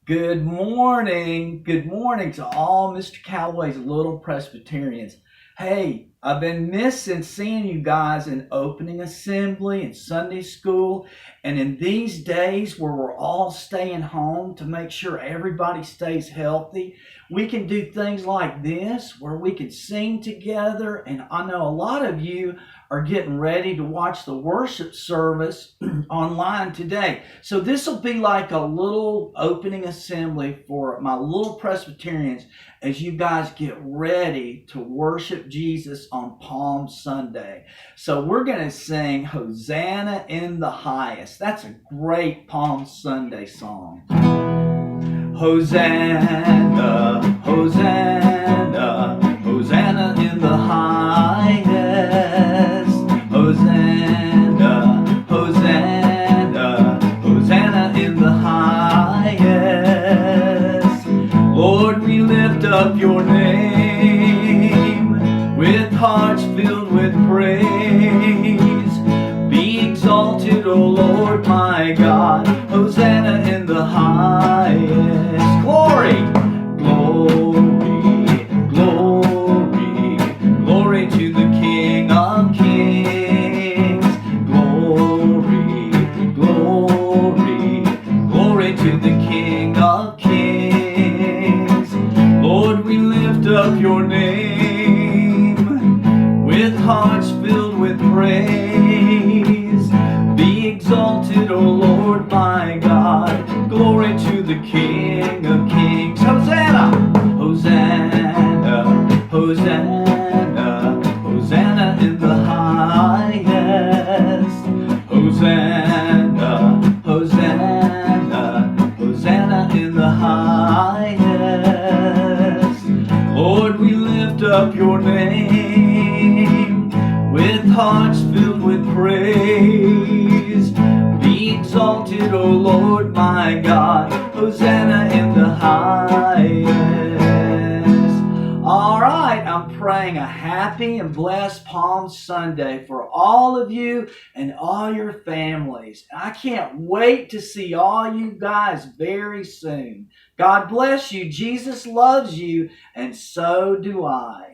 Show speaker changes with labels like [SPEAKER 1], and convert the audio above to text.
[SPEAKER 1] Good morning. Good morning to all Mr. Calloway's little Presbyterians. Hey, I've been missing seeing you guys in opening assembly and Sunday school. And in these days where we're all staying home to make sure everybody stays healthy, we can do things like this where we can sing together. And I know a lot of you are getting ready to watch the worship service online today. So this will be like a little opening assembly for my little Presbyterians as you guys get ready to worship Jesus on Palm Sunday. So we're going to sing Hosanna in the Highest. That's a great Palm Sunday song. Hosanna, Hosanna, Hosanna in the highest. Hosanna, Hosanna, Hosanna in the highest. Lord, we lift up your name with hearts filled with praise. Be exalted, O Lord my God. Hosanna in the highest. Glory, glory, glory, glory to the King of Kings. Glory, glory, glory to the King of Kings. Lord, we lift up your name with hearts filled with praise. Be exalted, O Lord my God. Glory to the King of Kings. Hosanna, Hosanna, Hosanna, Hosanna in the highest. Hosanna, Hosanna, Hosanna in the highest. Lord, we lift up your name with hearts filled with praise. Be exalted, O Lord my God. Hosanna in the highest. All right, I'm praying a happy and blessed Palm Sunday for all of you and all your families. I can't wait to see all you guys very soon. God bless you. Jesus loves you, and so do I.